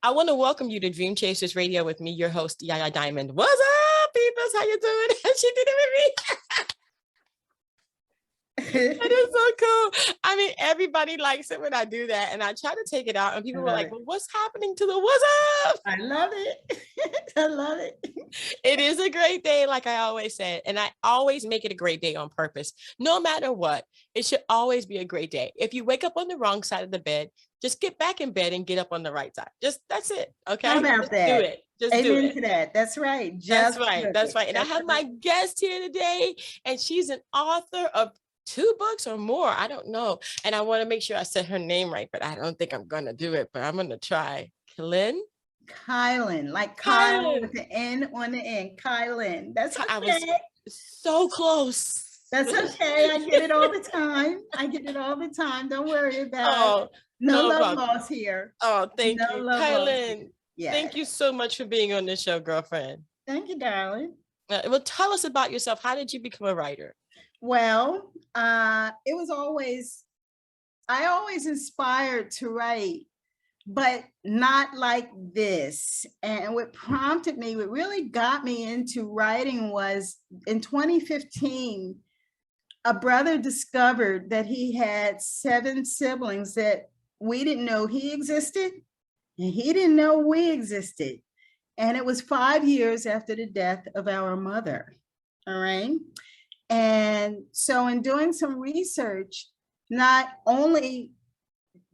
I want to welcome you to Dream Chasers Radio with me, your host, Yaya Diamond. What's up, peoples? How you doing? She did it with me. That is so cool. I mean, everybody likes it when I do that. And I try to take it out and people were like, well, what's happening to the what's up? I love it. I love it. It is a great day, like I always said. And I always make it a great day on purpose. No matter what, it should always be a great day. If you wake up on the wrong side of the bed, just get back in bed and get up on the right side. That's it. Okay. How about that? Do it. Just Amen do it. to that. That's right. That's right. That's right. And I have my guest here today, and she's an author of 2 books or more. I don't know. And I want to make sure I said her name right, but I don't think I'm going to do it, but I'm going to try. Kylen, like Kyle with the N on the end. Kylen. That's okay. I was so close. That's okay. I get it all the time. Don't worry about it. No love lost here. Oh, thank you. Kylen, yes. Thank you so much for being on this show, girlfriend. Thank you, darling. Well, tell us about yourself. How did you become a writer? Well, I always inspired to write, but not like this. And what prompted me, what really got me into writing was in 2015, a brother discovered that he had 7 siblings that we didn't know he existed, and he didn't know we existed. And it was 5 years after the death of our mother. All right. And so in doing some research, not only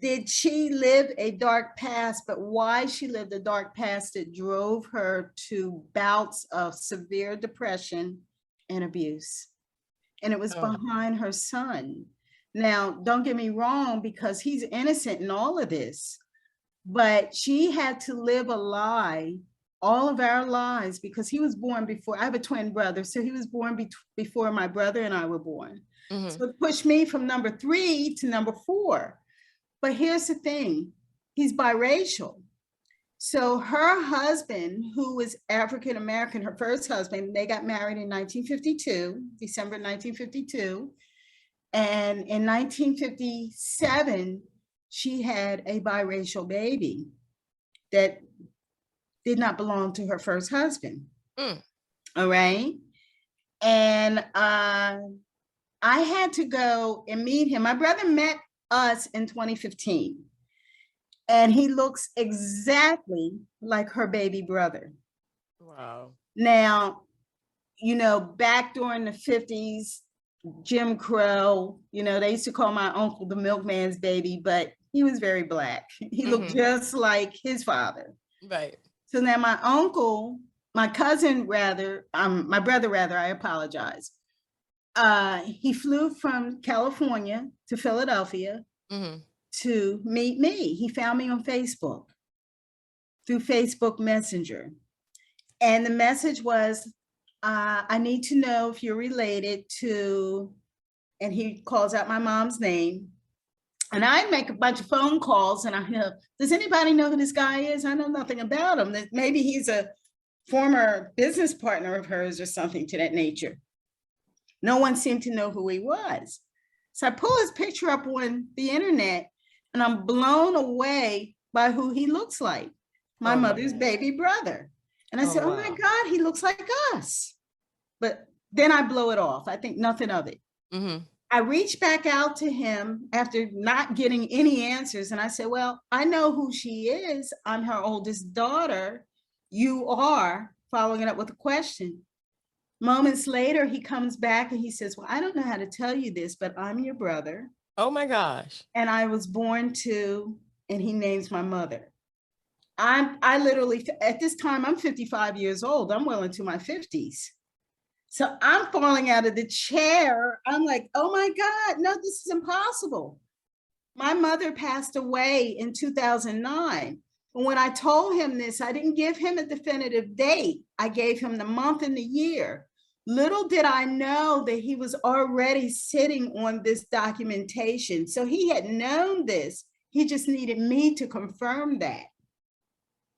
did she live a dark past, but why she lived a dark past that drove her to bouts of severe depression and abuse. And it was behind her son. Now, don't get me wrong, because he's innocent in all of this, but she had to live a lie all of our lives, because he was born before. I have a twin brother, so he was born before my brother and I were born. Mm-hmm. So it pushed me from number 3 to number 4. But here's the thing, he's biracial. So her husband, who was African American, her first husband, they got married in 1952, December 1952. And in 1957, she had a biracial baby that did not belong to her first husband. All right. And I had to go and meet him. My brother met us in 2015, and he looks exactly like her baby brother. Wow. Now, back during the 50s, Jim Crow, they used to call my uncle the milkman's baby, but he was very Black. He looked just like his father. Right. So now my brother, I apologize. He flew from California to Philadelphia to meet me. He found me on Facebook through Facebook Messenger. And the message was, I need to know if you're related to, and he calls out my mom's name. And I make a bunch of phone calls, and I know, does anybody know who this guy is? I know nothing about him. Maybe he's a former business partner of hers or something to that nature. No one seemed to know who he was. So I pull his picture up on the internet, and I'm blown away by who he looks like, my mother's baby brother. And I said, wow. Oh my God, he looks like us. But then I blow it off. I think nothing of it. Mm-hmm. I reached back out to him after not getting any answers. And I said, well, I know who she is. I'm her oldest daughter. You are, following it up with a question. Moments later, he comes back and he says, well, I don't know how to tell you this, but I'm your brother. Oh my gosh. And I was born to, and he names my mother. I literally, at this time, I'm 55 years old. I'm well into my 50s. So I'm falling out of the chair. I'm like, oh my God, no, this is impossible. My mother passed away in 2009. And when I told him this, I didn't give him a definitive date. I gave him the month and the year. Little did I know that he was already sitting on this documentation. So he had known this. He just needed me to confirm that.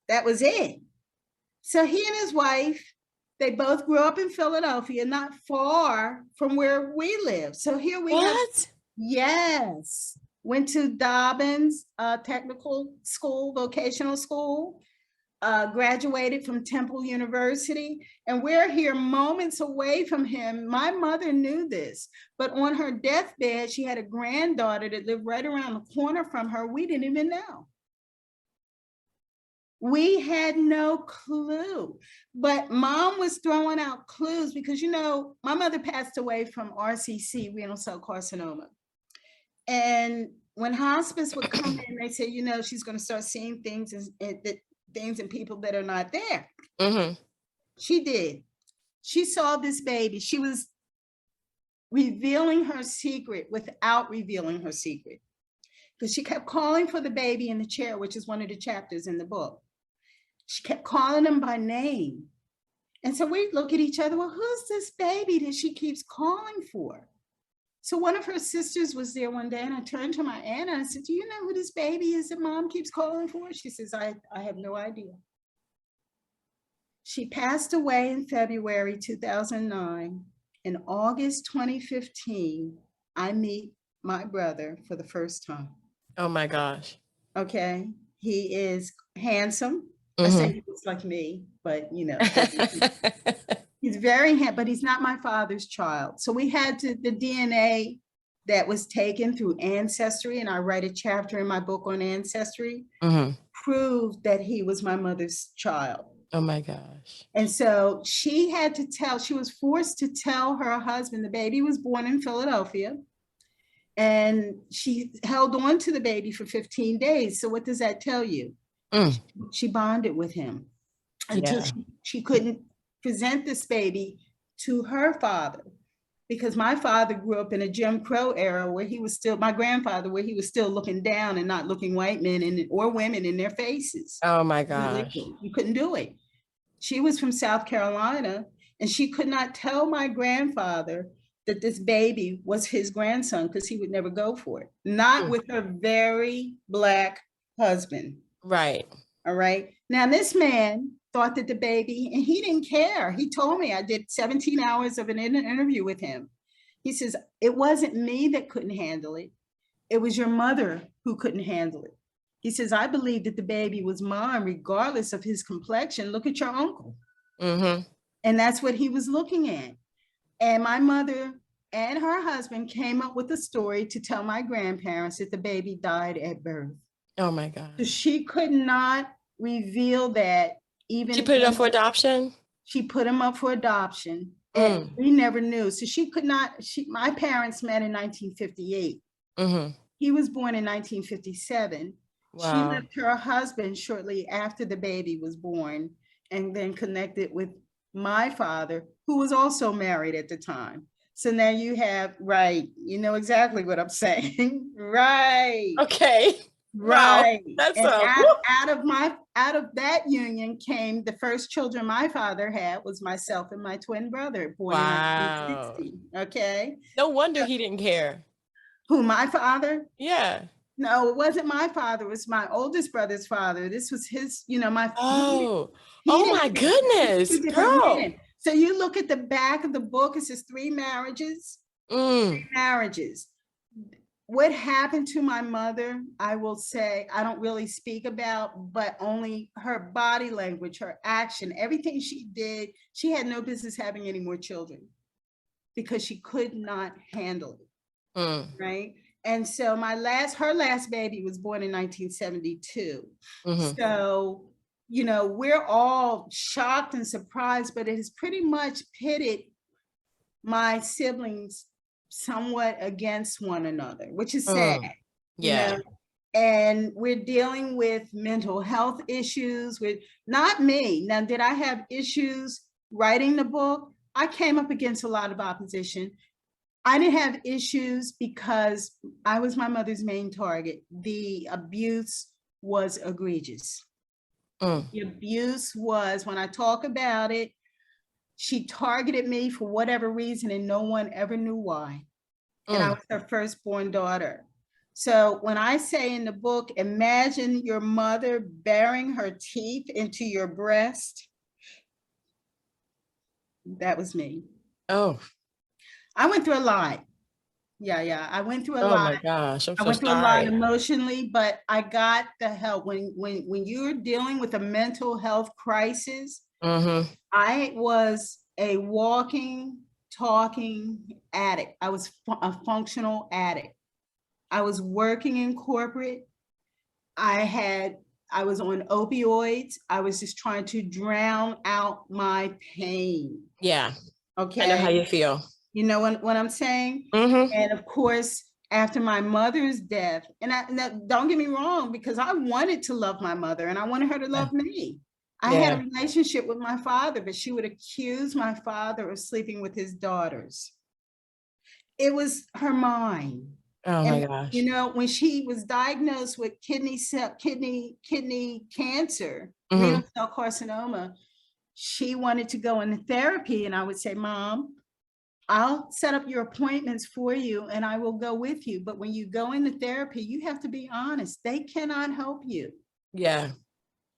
That was it. So he and his wife, they both grew up in Philadelphia, not far from where we live. So here we have, yes. went to Dobbins Technical School, vocational school, graduated from Temple University, and we're here moments away from him. My mother knew this, but on her deathbed, she had a granddaughter that lived right around the corner from her. We didn't even know. We had no clue, but mom was throwing out clues because, you know, my mother passed away from RCC, renal cell carcinoma. And when hospice would come in, they say, you know, she's going to start seeing things and people that are not there. Mm-hmm. She did. She saw this baby. She was revealing her secret without revealing her secret, because she kept calling for the baby in the chair, which is one of the chapters in the book. She kept calling him by name. And so we look at each other, well, who's this baby that she keeps calling for? So one of her sisters was there one day, and I turned to my aunt and I said, do you know who this baby is that mom keeps calling for? She says, I have no idea. She passed away in February 2009. In August 2015, I meet my brother for the first time. Oh my gosh. Okay. He is handsome. I say he looks like me, but you know, he's very handsome, but he's not my father's child. So we had the DNA that was taken through Ancestry, and I write a chapter in my book on Ancestry, proved that he was my mother's child. Oh my gosh. And so she was forced to tell her husband. The baby was born in Philadelphia, and she held on to the baby for 15 days. So what does that tell you? She bonded with him until she couldn't present this baby to her father, because my father grew up in a Jim Crow era where he was still, my grandfather, where he was still looking down and not looking white men or women in their faces. Oh my gosh. You couldn't do it. She was from South Carolina, and she could not tell my grandfather that this baby was his grandson, because he would never go for it. Not with her very Black husband. Right. All right. Now, this man thought that the baby, and he didn't care. He told me, I did 17 hours of an interview with him. He says, it wasn't me that couldn't handle it. It was your mother who couldn't handle it. He says, I believe that the baby was mine, regardless of his complexion. Look at your uncle. And that's what he was looking at. And my mother and her husband came up with a story to tell my grandparents that the baby died at birth. Oh my God. So she could not reveal that. Even she put it up for adoption? She put him up for adoption. And we never knew. So she could not, my parents met in 1958. He was born in 1957. Wow. She left her husband shortly after the baby was born, and then connected with my father, who was also married at the time. So now you have, right, you know exactly what I'm saying. Right. Okay. Right. Wow. That's out of that union came the first children my father had, was myself and my twin brother, born in 1960. Okay. No wonder he didn't care. Who, my father? Yeah. No, it wasn't my father. It was my oldest brother's father. This was his, you know, my. Oh my goodness, girl. Men. So you look at the back of the book, it says 3 marriages. 3 marriages. What happened to my mother, I will say, I don't really speak about, but only her body language, her action, everything she did. She had no business having any more children because she could not handle it. Right. And so her last baby was born in 1972. So, you know, we're all shocked and surprised, but it has pretty much pitted my siblings somewhat against one another, which is sad. Yeah. You know? And we're dealing with mental health issues with, not me. Now, did I have issues writing the book? I came up against a lot of opposition. I didn't have issues because I was my mother's main target. The abuse was egregious. The abuse was, when I talk about it, she targeted me for whatever reason, and no one ever knew why. And I was her firstborn daughter. So when I say in the book, imagine your mother burying her teeth into your breast, that was me. Oh. I went through a lot. Yeah. I went through a Oh lot. my gosh, I'm I so went through a lot sorry. emotionally, but I got the help. When you're dealing with a mental health crisis, Mm-hmm. I was a walking, talking addict. I was a functional addict. I was working in corporate. I was on opioids. I was just trying to drown out my pain. Yeah, I know how Okay. you feel. You know what I'm saying? Mm-hmm. And of course, after my mother's death, and don't get me wrong, because I wanted to love my mother and I wanted her to Yeah. love me. I had a Yeah. relationship with my father, but she would accuse my father of sleeping with his daughters. It was her mind. Oh my And gosh. when she was diagnosed with kidney cancer, renal Mm-hmm. cell carcinoma, she wanted to go into therapy, and I would say, Mom, I'll set up your appointments for you and I will go with you. But when you go into therapy, you have to be honest. They cannot help you. Yeah.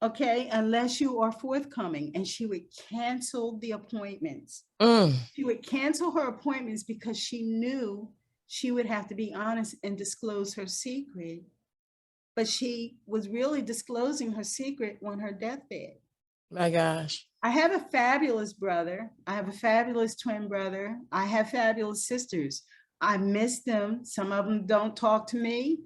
Okay. Unless you are forthcoming. And she would cancel the appointments. Mm. She would cancel her appointments because she knew she would have to be honest and disclose her secret. But she was really disclosing her secret on her deathbed. My gosh. I have a fabulous brother. I have a fabulous twin brother. I have fabulous sisters. I miss them. Some of them don't talk to me,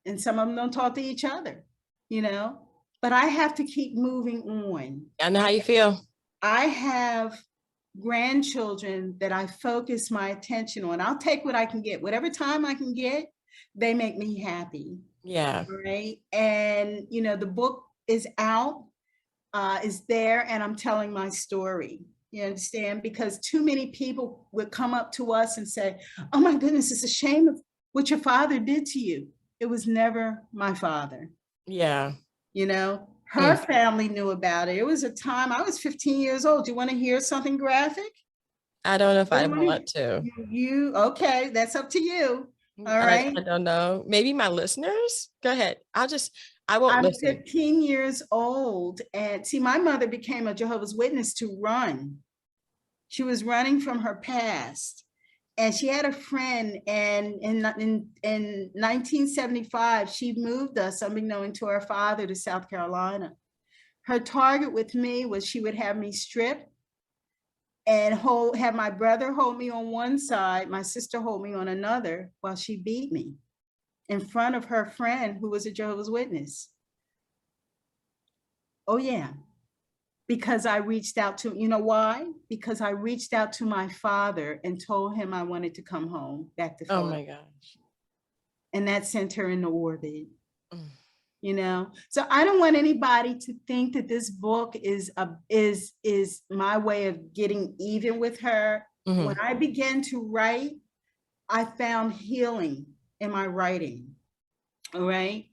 and some of them don't talk to each other, you know, but I have to keep moving on. I know how you feel. I have grandchildren that I focus my attention on. I'll take what I can get, whatever time I can get, they make me happy. Yeah. Right. And, the book is out. Is there, and I'm telling my story. You understand? Because too many people would come up to us and say, oh my goodness, it's a shame of what your father did to you. It was never my father. Yeah. Her family knew about it. It was a time I was 15 years old. Do you want to hear something graphic? I don't know if I Really want want to. you okay, that's up to you. All right. I don't know. Maybe my listeners? Go ahead. I won't I'm listen. 15 years old, and see, my mother became a Jehovah's Witness to run. She was running from her past. And she had a friend, and in 1975, she moved us, unbeknown to her father, to South Carolina. Her target with me was she would have me stripped and have my brother hold me on one side, my sister hold me on another, while she beat me in front of her friend who was a Jehovah's Witness. Oh yeah. Because I reached out to, why? Because I reached out to my father and told him I wanted to come home back to Oh Philadelphia. my gosh. And that sent her into orbit. Mm. So I don't want anybody to think that this book is my way of getting even with her. Mm-hmm. When I began to write, I found healing in my writing. All right.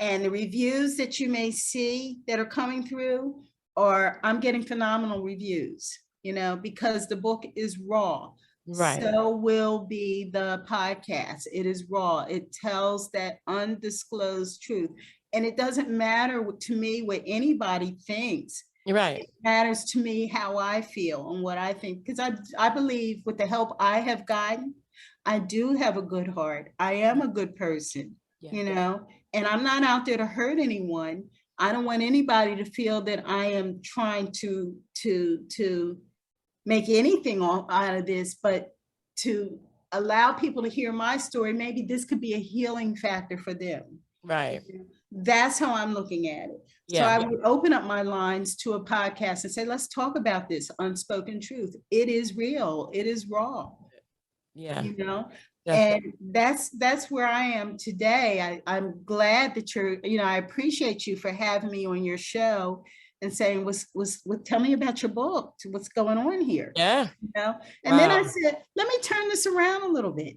And the reviews that you may see that are coming through, or I'm getting phenomenal reviews, because the book is raw. Right. So will be the podcast. It is raw. It tells that undisclosed truth. And it doesn't matter to me what anybody thinks. Right. It matters to me how I feel and what I think. Because I believe with the help I have gotten, I do have a good heart. I am a good person, Yeah. and I'm not out there to hurt anyone. I don't want anybody to feel that I am trying to make anything out of this, but to allow people to hear my story. Maybe this could be a healing factor for them. Right. That's how I'm looking at it. So Yeah. I would open up my lines to a podcast and say, let's talk about this unspoken truth. It is real. It is raw. Yeah. And that's where I am today. I'm glad that I appreciate you for having me on your show and saying, tell me about your book, what's going on here. Yeah. And then I said, let me turn this around a little bit.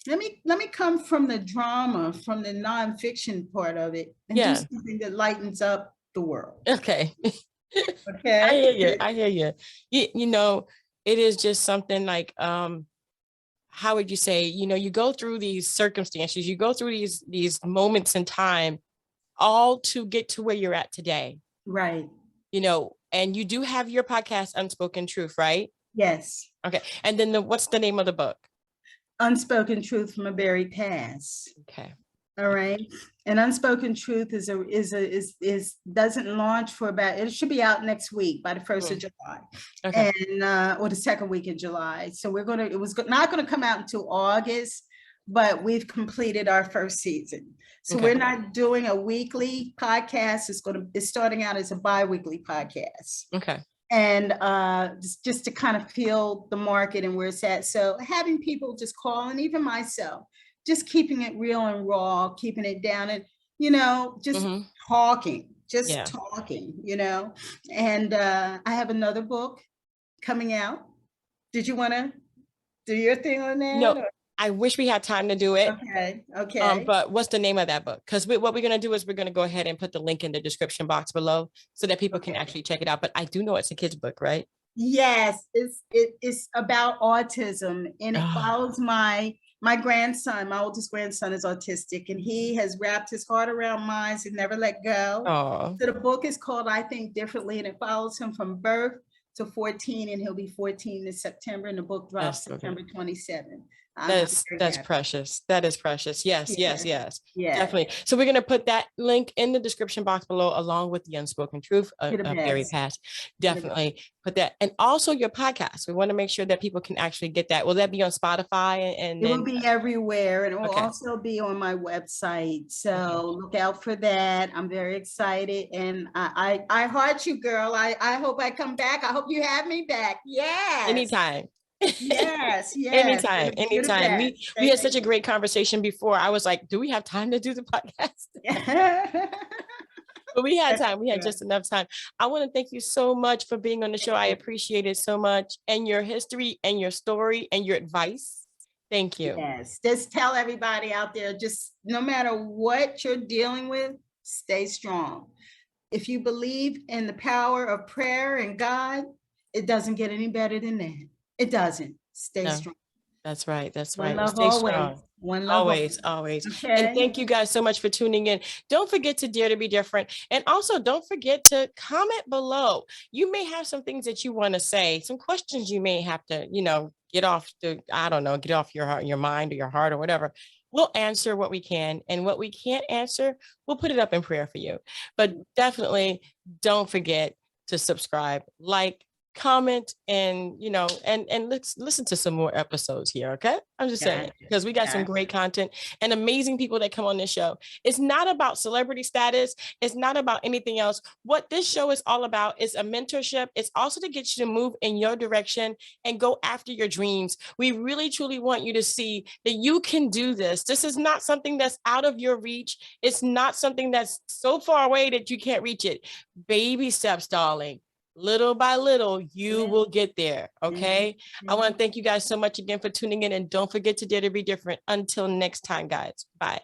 Let me come from the drama, from the nonfiction part of it, and do something that lightens up the world. Okay. Okay. I hear you. It is just something like, how would you say, you go through these circumstances, you go through these moments in time, all to get to where you're at today. Right. And you do have your podcast, Unspoken Truth, right? Yes. Okay. And then what's the name of the book? Unspoken Truth from a Buried Past. Okay. All right. And Unspoken Truth is doesn't launch for about, it should be out next week by the 1st of July. Okay. And or the second week in July. So we're gonna, it was not gonna come out until August, but we've completed our first season. So we're not doing a weekly podcast. It's starting out as a bi-weekly podcast. Okay. And just to kind of feel the market and where it's at. So having people just call, and even myself, just keeping it real and raw, keeping it down, and, you know, just talking, you know. And I have another book coming out. Did you want to do your thing on that? No, I wish we had time to do it. Okay. But what's the name of that book? Because what we're going to do is we're going to go ahead and put the link in the description box below so that people can actually check it out. But I do know it's a kid's book, right? Yes, it's about autism, and it follows my grandson. My oldest grandson is autistic, and he has wrapped his heart around mine and never let go. So the book is called I Think Differently, and it follows him from birth to 14, and he'll be 14 this September, and the book drops September 27th. That's precious. That is precious. Yes. Definitely. So we're going to put that link in the description box below, along with the Unspoken Truth of Buried Past. Definitely put that. And also your podcast. We want to make sure that people can actually get that. Will that be on Spotify? And it will be everywhere, and it will also be on my website. So look out for that. I'm very excited, and I heart you, girl. I hope I come back. I hope you have me back. Yes. Anytime. Yes. Anytime. We had such a great conversation before. I was like, do we have time to do the podcast? But we had time. We had just enough time. I want to thank you so much for being on the show. I appreciate it so much, and your history and your story and your advice. Thank you. Yes. Just tell everybody out there, just no matter what you're dealing with, stay strong. If you believe in the power of prayer and God, it doesn't get any better than that. It doesn't. Stay strong. That's right. One love Stay always. strong. One love Always. Okay. And thank you guys so much for tuning in. Don't forget to dare to be different. And also don't forget to comment below. You may have some things that you want to say, some questions you may have to, get off your mind or your heart or whatever. We'll answer what we can, and what we can't answer, we'll put it up in prayer for you. But definitely don't forget to subscribe, like, comment, and let's listen to some more episodes here. Okay. I'm just saying, because we got some great content and amazing people that come on this show. It's not about celebrity status. It's not about anything else. What this show is all about is a mentorship. It's also to get you to move in your direction and go after your dreams. We really, truly want you to see that you can do this. This is not something that's out of your reach. It's not something that's so far away that you can't reach it. Baby steps, darling. Little by little, you will get there. Okay. I want to thank you guys so much again for tuning in, and don't forget to dare to be different. Until next time, guys. Bye.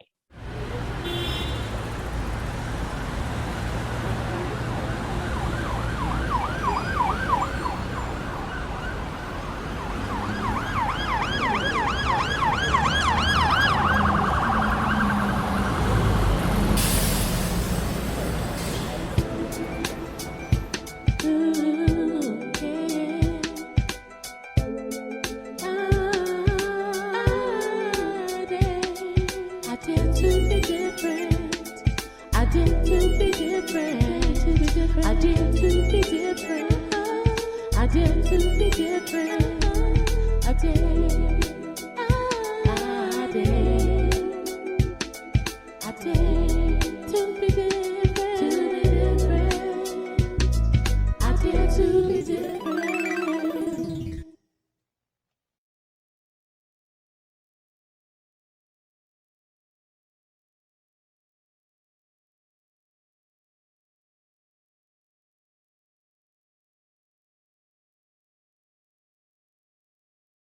I dare to be different.